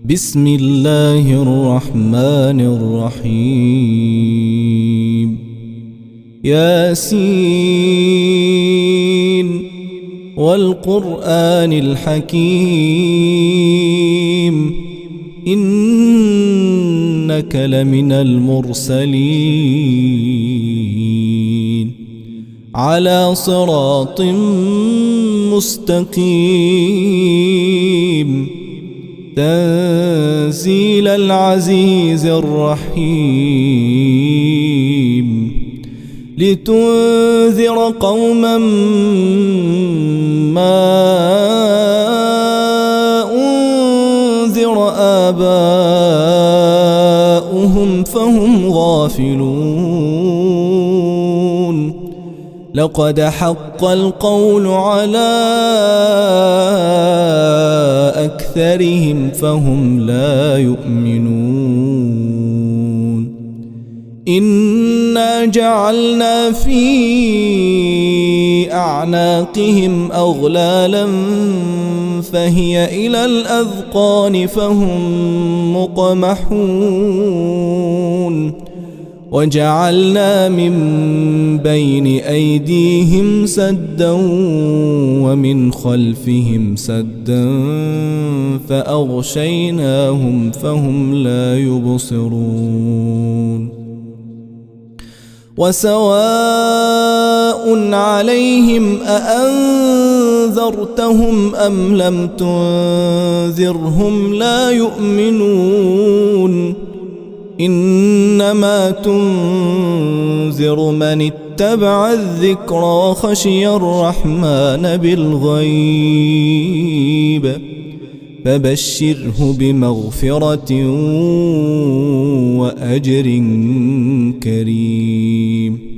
بسم الله الرحمن الرحيم ياسين والقرآن الحكيم إنك لمن المرسلين على صراط مستقيم تنزيل العزيز الرحيم لتنذر قوما ما أنذر آباؤهم فهم غافلون لقد حق القول على أكثرهم فهم لا يؤمنون إنا جعلنا في أعناقهم أغلالا فهي إلى الأذقان فهم مقمحون وجعلنا من بين أيديهم سدا ومن خلفهم سدا فأغشيناهم فهم لا يبصرون وسواء عليهم أأنذرتهم أم لم تنذرهم لا يؤمنون إنما تنذر من اتبع الذكر وخشي الرحمن بالغيب فبشره بمغفرة وأجر كريم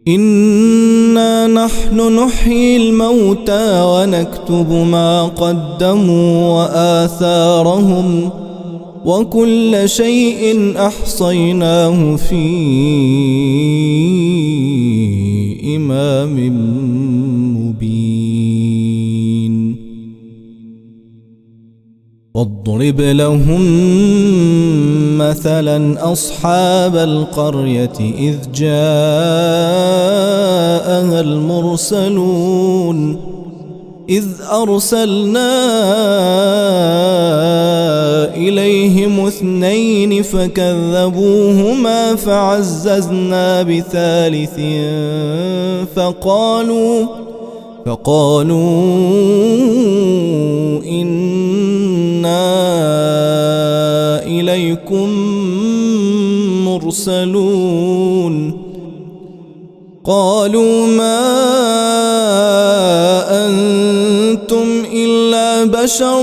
إنا نحن نحيي الموتى ونكتب ما قدموا وآثارهم وكل شيء أحصيناه في إمام مبين واضرب لهم مثلا أصحاب القرية إذ جاءها المرسلون إذ أرسلنا إليهم 2 فكذبوهما فعززنا بثالث فقالوا إنا إليكم مرسلون قالوا ما أنتم إلا بشر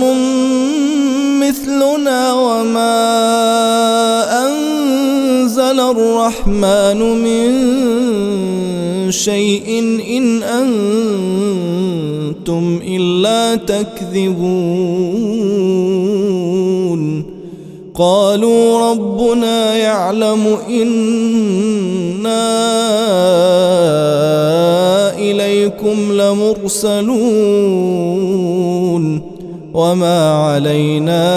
مثلنا وما أنزل الرحمن من شيء إن أنتم إلا تكذبون قالوا ربنا يعلم إنا إليكم لمرسلون وما علينا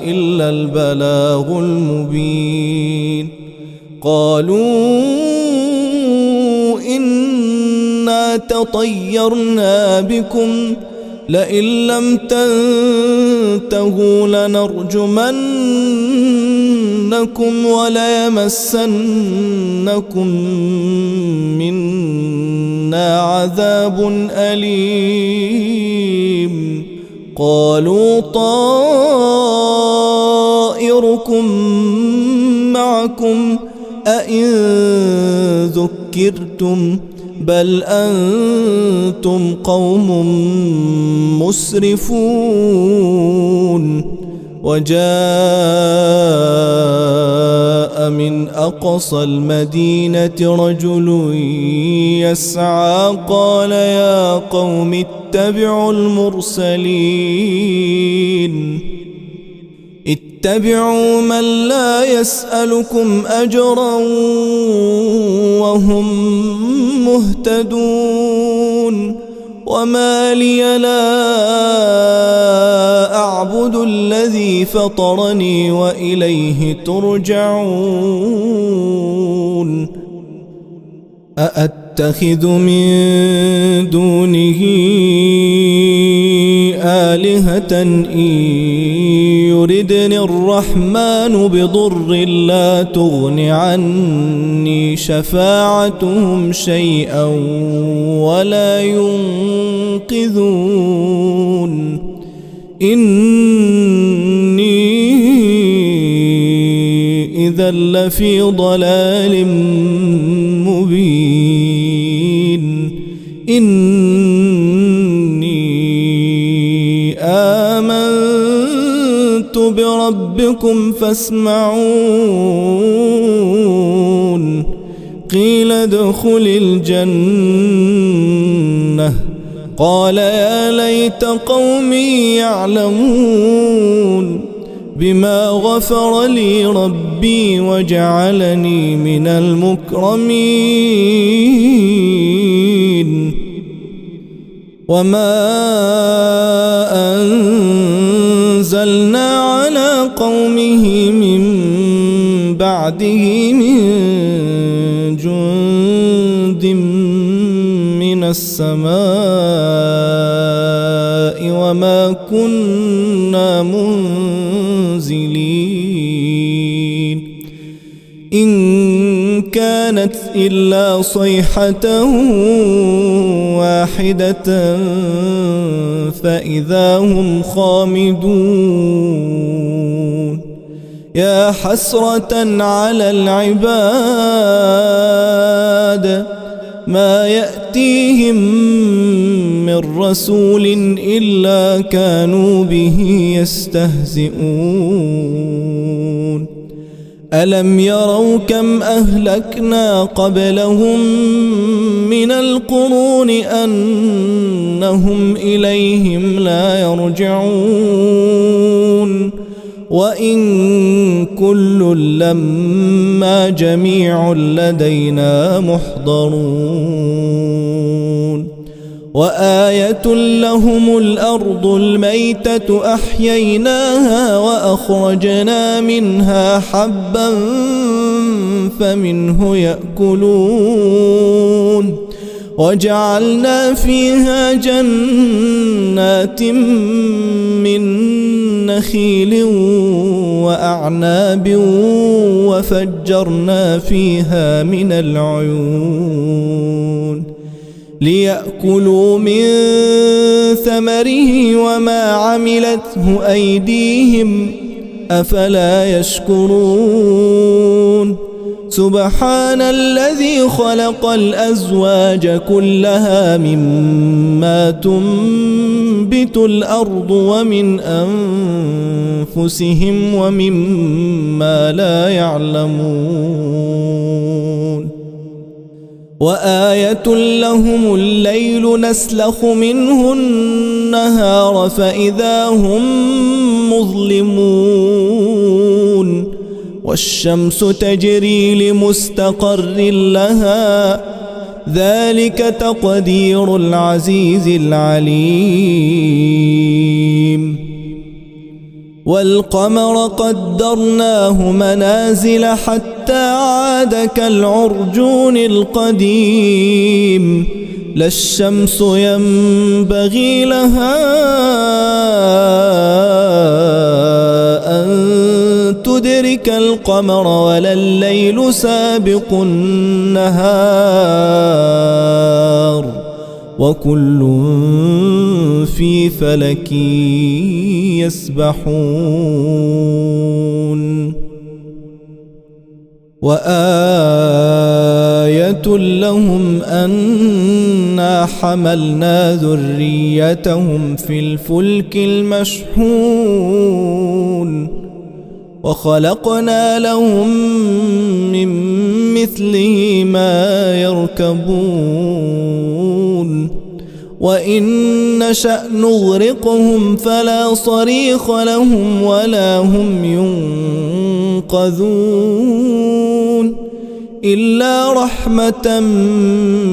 إلا البلاغ المبين قالوا إنا تطيرنا بكم لئن لم تنتهوا لنرجمنكم وليمسنكم منا عذاب أليم قالوا طائركم معكم أئن ذكرتم بل أنتم قوم مسرفون وجاء من أقصى المدينة رجل يسعى قال يا قوم اتبعوا المرسلين اتبعوا من لا يسألكم أجرا وهم مهتدون وما لي لا أعبد الذي فطرني وإليه ترجعون أأتخذ من دونه آلهة إن يردني الرحمن بضر لا تغن عني شفاعتهم شيئا ولا ينقذون إني إذا لفي ضلال مبين إني آمنت بربكم فاسمعون قيل ادخل الجنة قال يا ليت قومي يعلمون بما غفر لي ربي وجعلني من المكرمين وما أنزلنا على قومه من بعده من جند من السماء وما كنا منزلين إن كانت إلا صيحة واحدة فإذا هم خامدون يا حسرة على العباد ما يأتيهم من رسول إلا كانوا به يستهزئون ألم يروا كم أهلكنا قبلهم من القرون أنهم إليهم لا يرجعون وإن كل لما جميع لدينا محضرون وآية لهم الأرض الميتة أحييناها وأخرجنا منها حبا فمنه يأكلون وجعلنا فيها جنات من نخيل وأعناب وفجرنا فيها من العيون ليأكلوا من ثمره وما عملته أيديهم أفلا يشكرون سبحان الذي خلق الأزواج كلها مما تنبت الأرض ومن أنفسهم ومما لا يعلمون وآية لهم الليل نسلخ منه النهار فإذا هم مظلمون والشمس تجري لمستقر لها ذلك تقدير العزيز العليم والقمر قدرناه منازل حتى عاد كالعرجون القديم لا الشمس ينبغي لها أن تدرك القمر ولا الليل سابق النهار وكل في فلك يسبحون وآية لهم أنا حملنا ذريتهم في الفلك المشحون وخلقنا لهم من مثله ما يركبون وإن نشأ نغرقهم فلا صريخ لهم ولا هم ينقذون إلا رحمة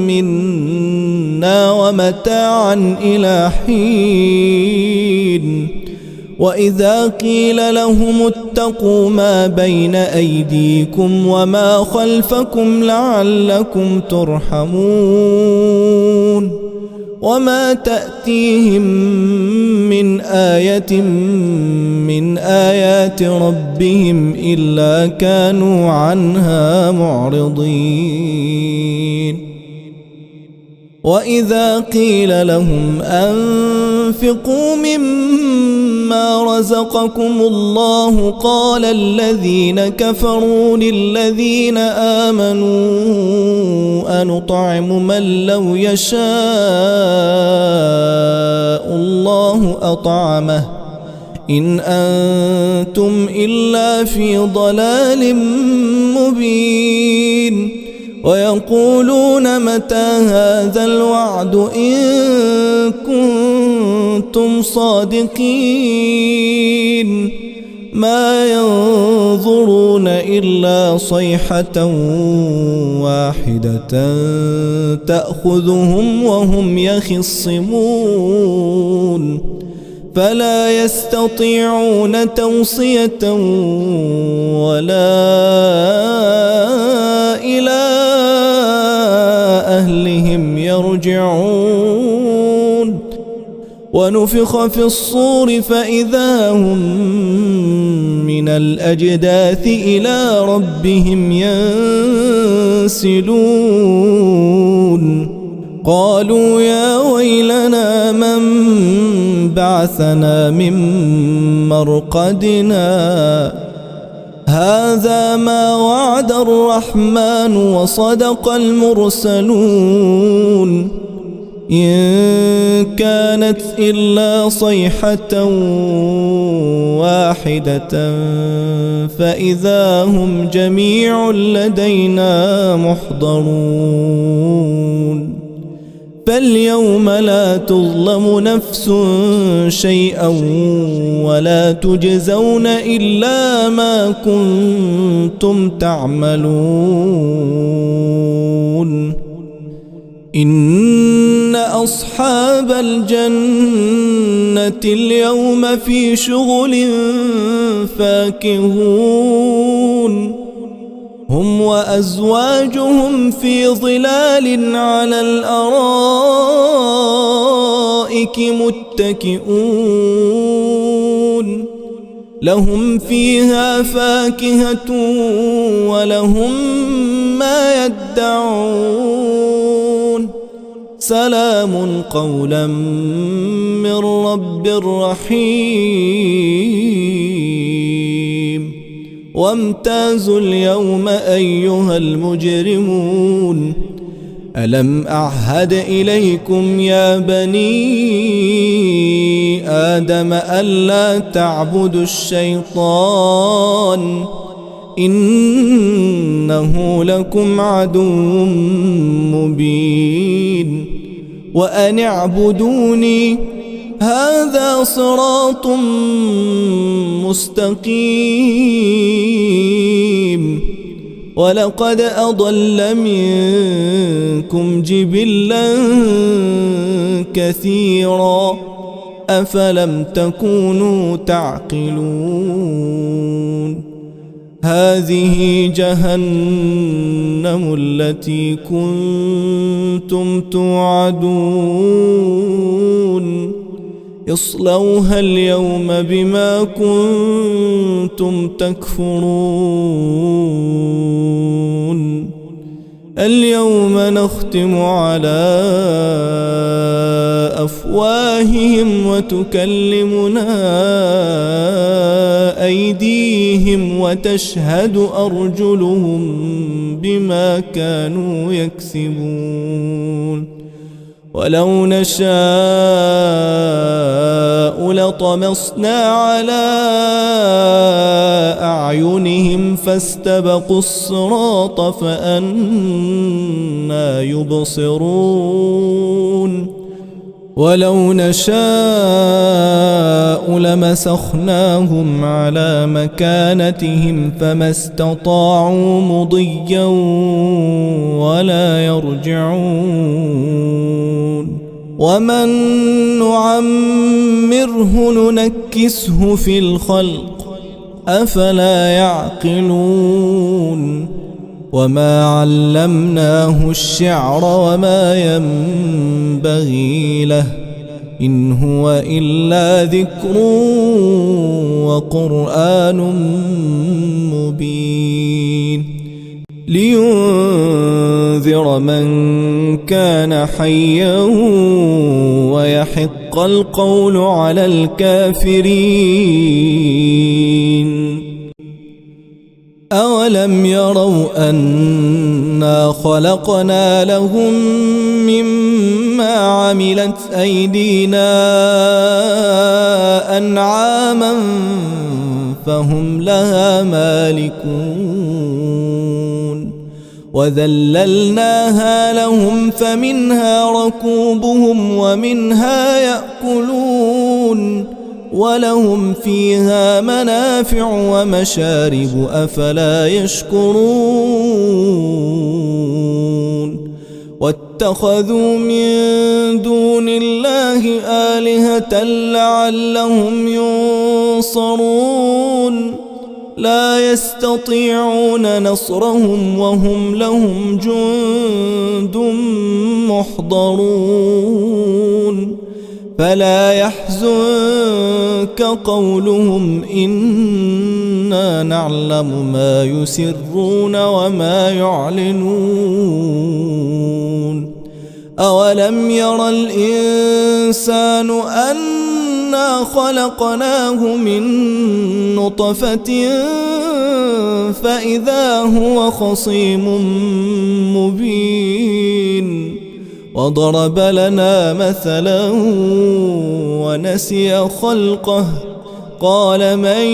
منا ومتاعا إلى حين وإذا قيل لهم اتقوا ما بين أيديكم وما خلفكم لعلكم ترحمون وما تأتيهم من آية من آيات ربهم إلا كانوا عنها معرضين وإذا قيل لهم أنفقوا مما رزقكم الله قال الذين كفروا للذين آمنوا أنطعم من لو يشاء الله أطعمه إن أنتم إلا في ضلال مبين ويقولون متى هذا الوعد إن كنتم صادقين ما ينظرون إلا صيحة واحدة تأخذهم وهم يخصمون فلا يستطيعون توصية ولا إلى أهلهم يرجعون ونفخ في الصور فإذا هم من الأجداث إلى ربهم ينسلون قالوا يا ويلنا من بعثنا من مرقدنا هذا ما وعد الرحمن وصدق المرسلون إن كانت إلا صيحة واحدة فإذا هم جميع لدينا محضرون فاليوم لا تظلم نفس شيئا ولا تجزون إلا ما كنتم تعملون إن أصحاب الجنة اليوم في شغل فاكهون هم وأزواجهم في ظلال على الأرائك متكئون لهم فيها فاكهة ولهم ما يدعون سلام قولا من رب رحيم وامتازوا اليوم أيها المجرمون ألم أعهد إليكم يا بني آدم ألا تعبدوا الشيطان إنه لكم عدو مبين وأن اعبدوني هذا صراط مستقيم ولقد أضل منكم جبلا كثيرا أفلم تكونوا تعقلون هذه جهنم التي كنتم توعدون اصلوها اليوم بما كنتم تكفرون اليوم نختم على أفواههم وتكلمنا أيديهم وتشهد أرجلهم بما كانوا يكسبون ولو نشاء لطمسنا على أعينهم فاستبقوا الصراط فأنى يبصرون ولو نشاء لمسخناهم على مكانتهم فما استطاعوا مضيا ولا يرجعون ومن نعمره ننكسه في الخلق أفلا يعقلون وما علمناه الشعر وما ينبغي له إن هو إلا ذكر وقرآن مبين لينذر من كان حيا ويحق القول على الكافرين أولم يروا أنا خلقنا لهم مما عملت أيدينا أنعاما فهم لها مالكون وذللناها لهم فمنها ركوبهم ومنها يأكلون ولهم فيها منافع ومشارب أفلا يشكرون واتخذوا من دون الله آلهة لعلهم ينصرون لا يستطيعون نصرهم وهم لهم جند محضرون فلا يحزنك قولهم إنا نعلم ما يسرون وما يعلنون أولم ير الإنسان أنا خلقناه من نطفة فإذا هو خصيم مبين وضرب لنا مثلا ونسي خلقه قال من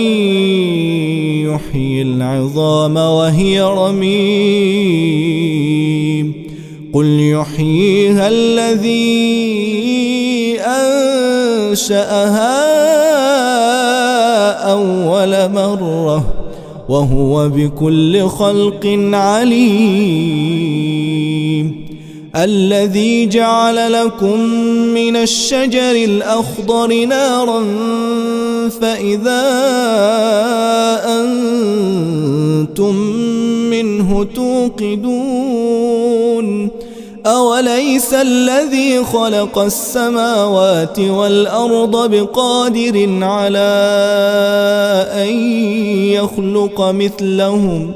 يحيي العظام وهي رميم قل يحييها الذي أنشأها أول مرة وهو بكل خلق عليم الذي جعل لكم من الشجر الأخضر نارا فإذا أنتم منه توقدون أوليس الذي خلق السماوات والأرض بقادر على أن يخلق مثلهم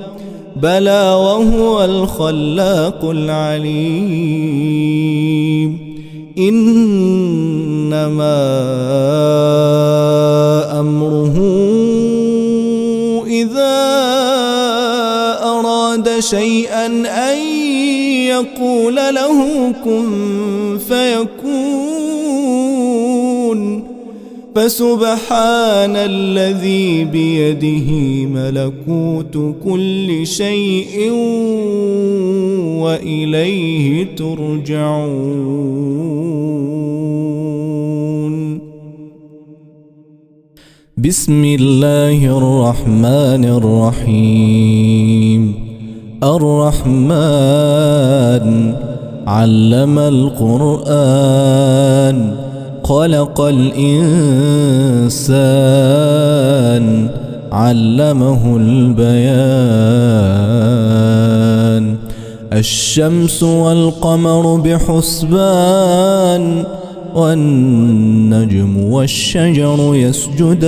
بلى وهو الخلاق العليم إنما أمره إذا أراد شيئا أن يقول له كن فيكون فسبحان الذي بيده ملكوت كل شيء وإليه ترجعون بسم الله الرحمن الرحيم الرحمن علم القرآن خلق الإنسان علمه البيان الشمس والقمر بحسبان والنجم والشجر يسجدان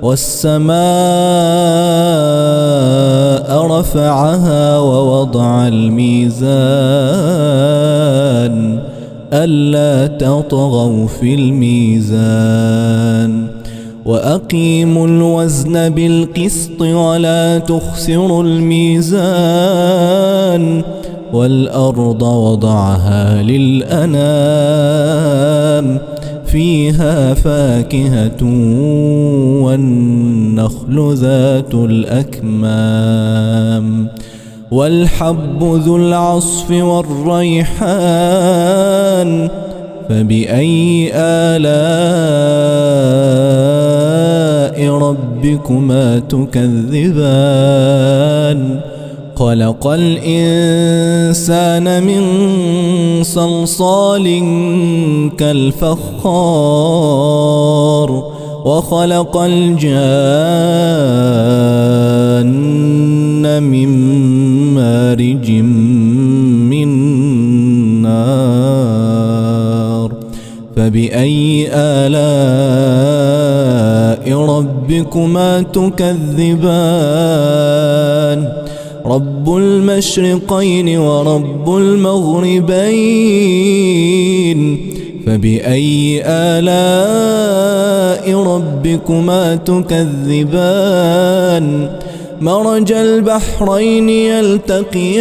والسماء رفعها ووضع الميزان ألا تطغوا في الميزان وأقيموا الوزن بالقسط ولا تخسروا الميزان والأرض وضعها للأنام فيها فاكهة والنخل ذات الأكمام والحب ذو العصف والريحان فبأي آلاء ربكما تكذبان خلق الإنسان من صلصال كالفخار وخلق الجان من مارج من نار فبأي آلاء ربكما تكذبان رب المشرقين ورب المغربين فبأي آلاء ربكما تكذبان مرج البحرين يلتقيان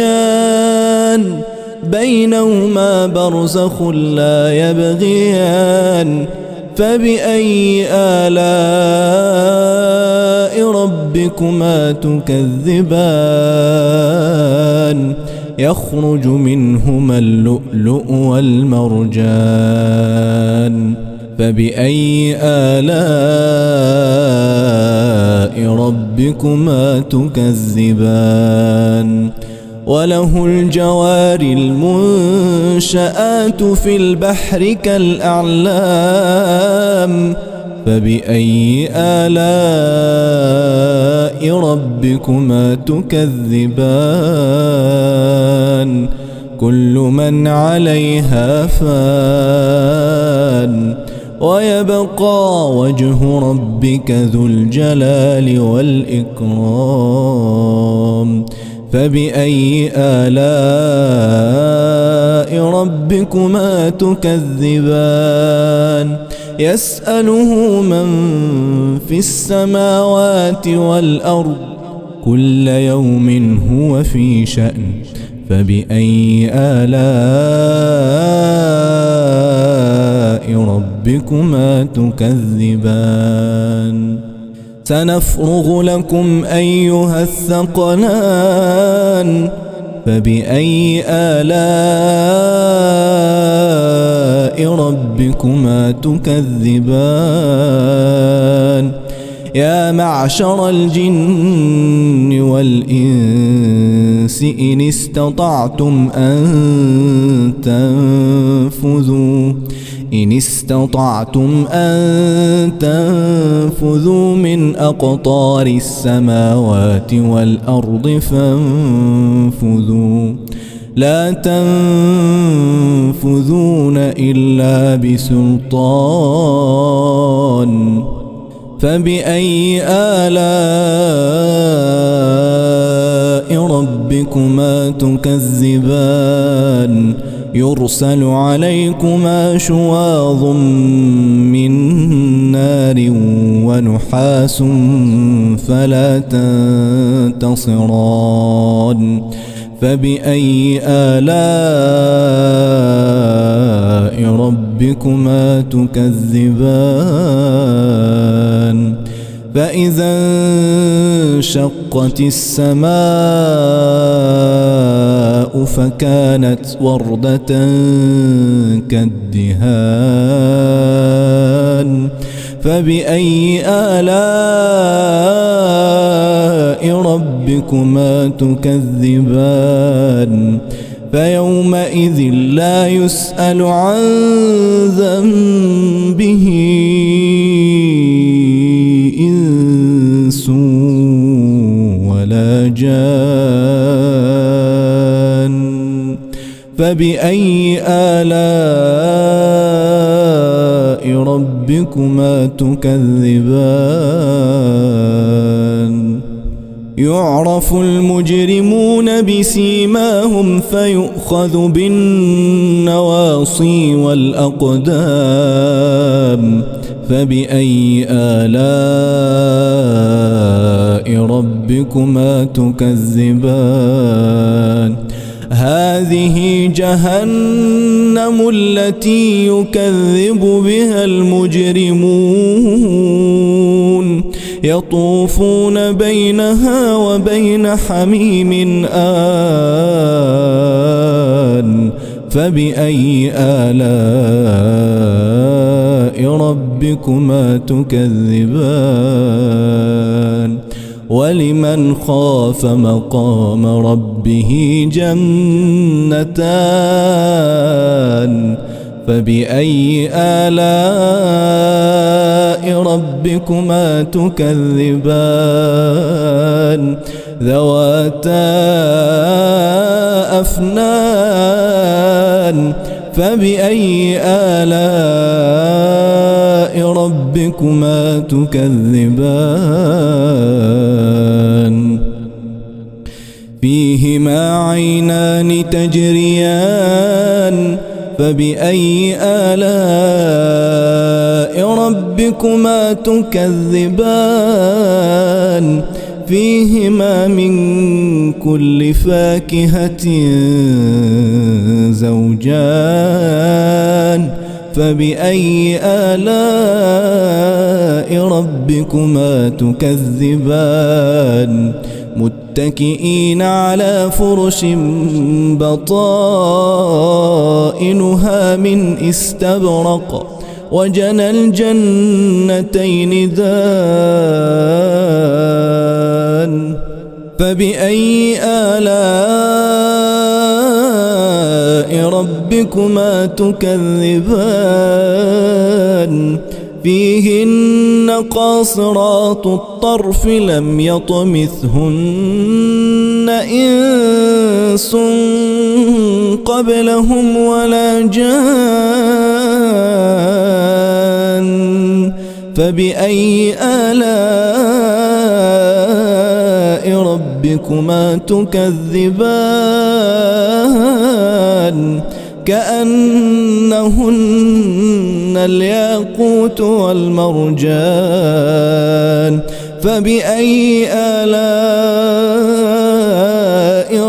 بينهما برزخ لا يبغيان فبأي آلاء ربكما تكذبان يخرج منهما اللؤلؤ والمرجان فبأي آلاء ربكما تكذبان وله الجوار المنشآت في البحر كالأعلام فبأي آلاء ربكما تكذبان كل من عليها فان ويبقى وجه ربك ذو الجلال والإكرام فبأي آلاء ربكما تكذبان يسأله من في السماوات والأرض كل يوم هو في شأن فبأي آلاء ربكما تكذبان سنفرغ لكم أيها الثقلان فبأي آلاء ربكما تكذبان يا معشر الجن والإنس إن استطعتم أن تنفذوا من أقطار السماوات والأرض فانفذوا لا تنفذون إلا بسلطان فبأي آلاء ربكما تكذبان يرسل عليكما شواظ من نار ونحاس فلا تنتصران فبأي آلاء ربكما تكذبان فإذا انشقت السماء فكانت وردة كالدهان فبأي آلاء ربكما تكذبان فيومئذ لا يسأل عن ذنبه إنس ولا جان فبأي آلاء ربكما تكذبان يعرف المجرمون بسيماهم فيؤخذ بالنواصي والأقدام فبأي آلاء ربكما تكذبان هذه جهنم التي يكذب بها المجرمون يطوفون بينها وبين حميم آن فبأي آلاء ربكما تكذبان ولمن خاف مقام ربه جنتان فبأي آلاء ربكما تكذبان ذواتا أفنان فبأي آلاء ربكما تكذبان فيهما عينان تجريان فبأي آلاء ربكما تكذبان فيهما من كل فاكهة زوجان فبأي آلاء ربكما تكذبان متكئين على فرش بطائنها من استبرق وجنى الجنتين دان فبأي آلاء ربكما تكذبان فيهن قاصرات الطرف لم يطمثهن إنس قبلهم ولا جان فبأي آلاء ربكما تكذبان كأنهن الياقوت والمرجان فبأي آلاء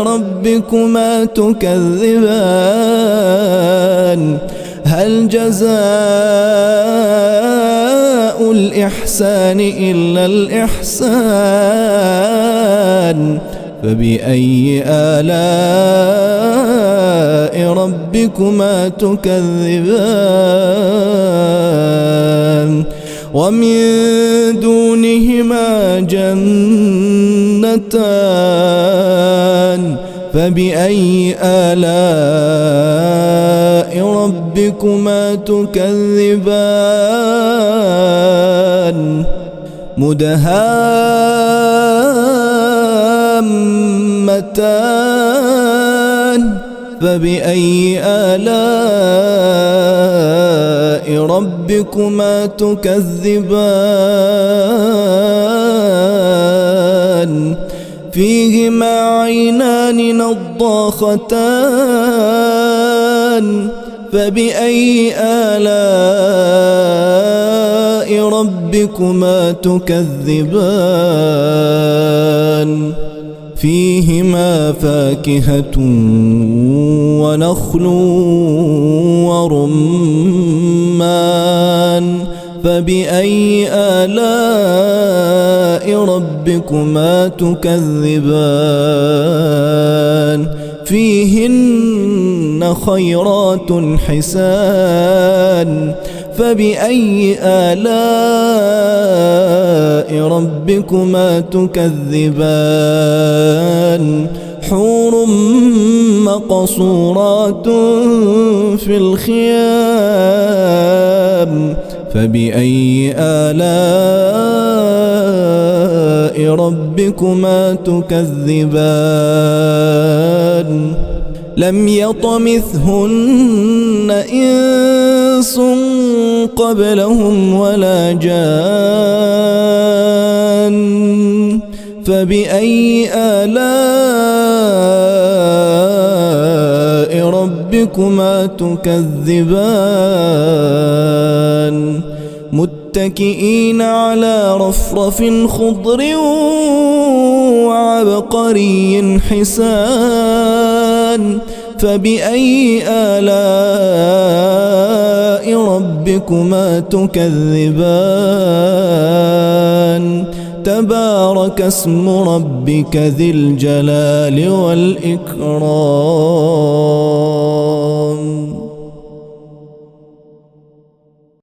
ربكما تكذبان هل جزاء الإحسان إلا الإحسان فبأي آلاء ربكما تكذبان ومن دونهما جنتان فبأي آلاء ربكما تكذبان مدهامتان فبأي آلاء ربكما تكذبان فيهما عينان نضاختان فبأي آلاء ربكما تكذبان فيهما فاكهة ونخل ورمان فبأي آلاء ربكما تكذبان فيهن خيرات حسان فبأي آلاء ربكما تكذبان حور مقصورات في الخيام فبأي آلاء ربكما تكذبان لم يطمثهن إنس قبلهم ولا جان فبأي آلاء ربكما تكذبان متكئين على رفرف خضر وعبقري حسان فبأي آلاء ربكما تكذبان تبارك اسم ربك ذي الجلال والإكرام.